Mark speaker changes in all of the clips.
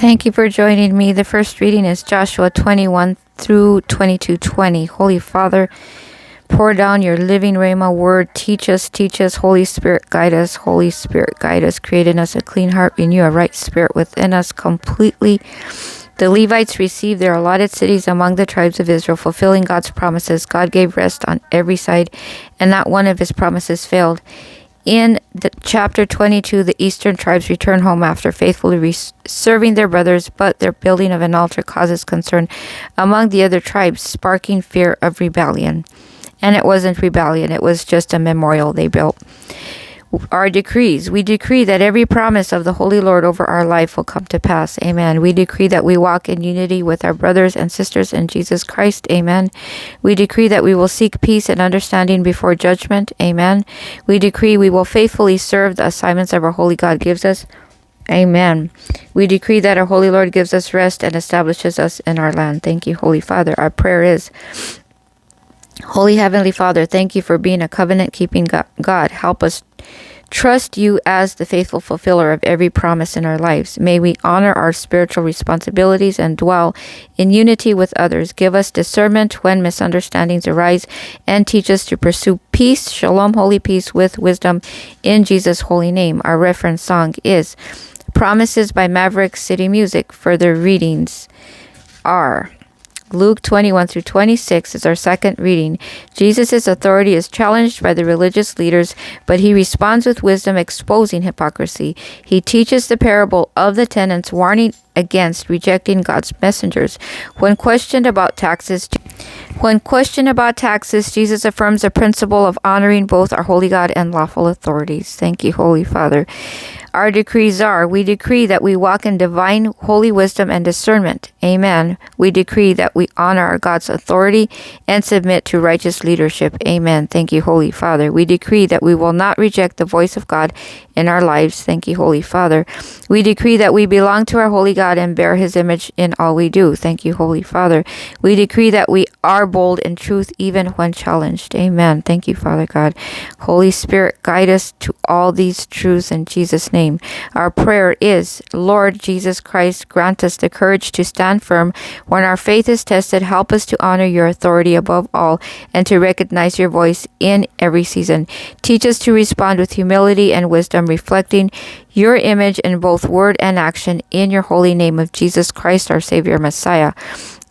Speaker 1: Thank you for joining me. The first reading is Joshua 21 through 22:20. Holy Father, pour down your living Rhema word. Teach us. Holy Spirit, guide us. Holy Spirit, guide us. Create in us a clean heart. Renew a right spirit within us completely. The Levites received their allotted cities among the tribes of Israel, fulfilling God's promises. God gave rest on every side, and not one of his promises failed. In chapter 22, the eastern tribes return home after faithfully serving their brothers, but their building of an altar causes concern among the other tribes, sparking fear of rebellion. And it wasn't rebellion, it was just a memorial they built. Our decrees. We decree that every promise of the Holy Lord over our life will come to pass. Amen. We decree that we walk in unity with our brothers and sisters in Jesus Christ. Amen. We decree that we will seek peace and understanding before judgment. Amen. We decree we will faithfully serve the assignments of our Holy God gives us. Amen. We decree that our Holy Lord gives us rest and establishes us in our land. Thank you, Holy Father. Our prayer is, Holy Heavenly Father, thank you for being a covenant-keeping God. Help us trust you as the faithful fulfiller of every promise in our lives. May we honor our spiritual responsibilities and dwell in unity with others. Give us discernment when misunderstandings arise and teach us to pursue peace, shalom, holy peace with wisdom in Jesus' holy name. Our reference song is Promises by Maverick City Music. Further readings are Luke 21 through 26 is our second reading. Jesus' authority is challenged by the religious leaders, but he responds with wisdom, exposing hypocrisy. He teaches the parable of the tenants, warning against rejecting God's messengers. When questioned about taxes, Jesus affirms the principle of honoring both our holy God and lawful authorities. Thank you, Holy Father. Our decrees are, we decree that we walk in divine holy wisdom and discernment. Amen. We decree that we honor our God's authority and submit to righteous leadership. Amen. Thank you, Holy Father. We decree that we will not reject the voice of God in our lives. Thank you, Holy Father. We decree that we belong to our holy God and bear his image in all we do. Thank you, Holy Father. We decree that we are bold in truth even when challenged. Amen. Thank you, Father God. Holy Spirit, guide us to all these truths in Jesus' name. Our prayer is, Lord Jesus Christ, grant us the courage to stand firm when our faith is tested. Help us to honor your authority above all and to recognize your voice in every season. Teach us to respond with humility and wisdom, reflecting your image in both word and action, in your holy name of Jesus Christ, our Savior, Messiah.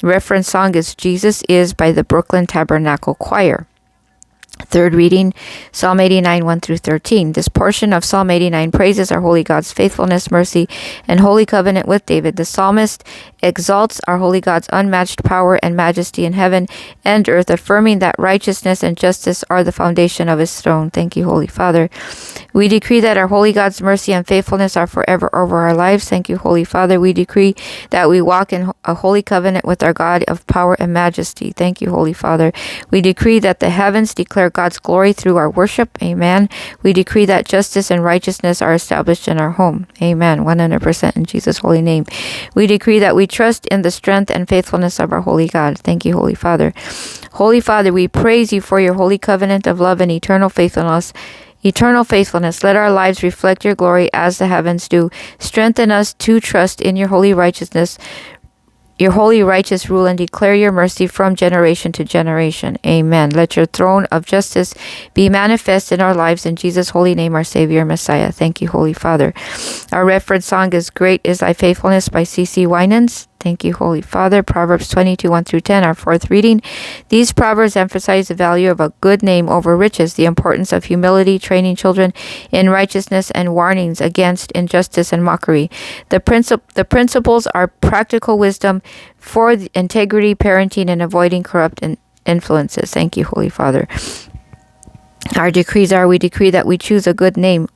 Speaker 1: Reference song is Jesus Is by the Brooklyn Tabernacle Choir. Third reading, Psalm 89, 1 through 13. This portion of Psalm 89 praises our holy God's faithfulness, mercy, and holy covenant with David. The psalmist exalts our holy God's unmatched power and majesty in heaven and earth, affirming that righteousness and justice are the foundation of his throne. Thank you, Holy Father. We decree that our holy God's mercy and faithfulness are forever over our lives. Thank you, Holy Father. We decree that we walk in a holy covenant with our God of power and majesty. Thank you, Holy Father. We decree that the heavens declare God's glory through our worship. Amen. We decree that justice and righteousness are established in our home. Amen. 100% in Jesus' holy name. We decree that we trust in the strength and faithfulness of our holy God. Thank you, Holy Father. Holy Father, we praise you for your holy covenant of love and eternal faithfulness. Let our lives reflect your glory as the heavens do. Strengthen us to trust in your holy righteousness, your holy righteous rule, and declare your mercy from generation to generation. Amen. Let your throne of justice be manifest in our lives in Jesus' holy name, our Savior, Messiah. Thank you, Holy Father. Our reference song is Great is Thy Faithfulness by C.C. Winans. Thank you, Holy Father. Proverbs 22, 1 through 10, our fourth reading. These proverbs emphasize the value of a good name over riches, the importance of humility, training children in righteousness, and warnings against injustice and mockery. The principles are practical wisdom for integrity, parenting, and avoiding corrupt influences. Thank you, Holy Father. Our decrees are, we decree that we choose a good name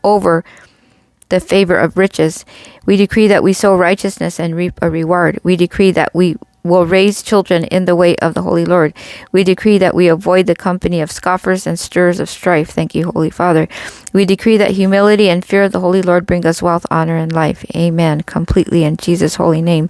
Speaker 1: over the favor of riches. We decree that we sow righteousness and reap a reward. We decree that we will raise children in the way of the Holy Lord. We decree that we avoid the company of scoffers and stirrers of strife. Thank you, Holy Father. We decree that humility and fear of the Holy Lord bring us wealth, honor, and life. Amen. Completely in Jesus' holy name.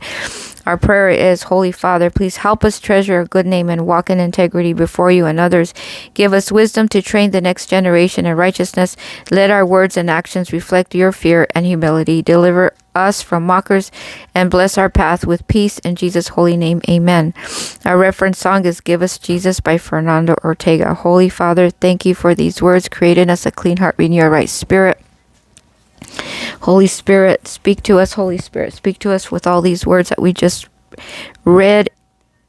Speaker 1: Our prayer is, Holy Father, please help us treasure a good name and walk in integrity before you and others. Give us wisdom to train the next generation in righteousness. Let our words and actions reflect your fear and humility. Deliver us from mockers and bless our path with peace. In Jesus' holy name, amen. Our reference song is Give Us Jesus by Fernando Ortega. Holy Father, thank you for these words. Create in us a clean heart, renew a right spirit. Holy Spirit, speak to us. Holy Spirit, speak to us with all these words that we just read.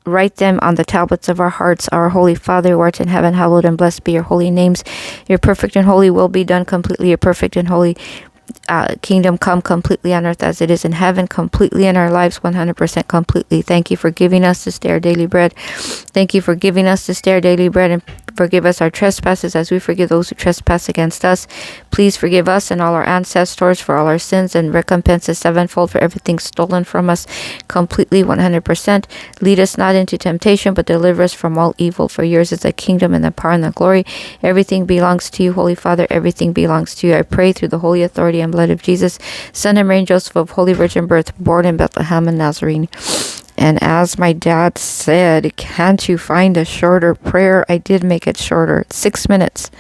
Speaker 1: Write them on the tablets of our hearts. Our Holy Father, who art in heaven, hallowed and blessed be your holy names. Your perfect and holy will be done completely. Your perfect and holy kingdom come completely on earth as it is in heaven, completely in our lives, 100% completely. Thank you for giving us this day our daily bread. Thank you for giving us this day our daily bread, and forgive us our trespasses as we forgive those who trespass against us. Please forgive us and all our ancestors for all our sins, and recompense us sevenfold for everything stolen from us, completely, 100%. Lead us not into temptation, but deliver us from all evil. For yours is the kingdom and the power and the glory. Everything belongs to you, Holy Father. Everything belongs to you. I pray through the holy authority and blood of Jesus, Son of Mary and Joseph, of Holy Virgin birth, born in Bethlehem and Nazarene. And as my dad said, can't you find a shorter prayer? I did make it shorter. 6 minutes.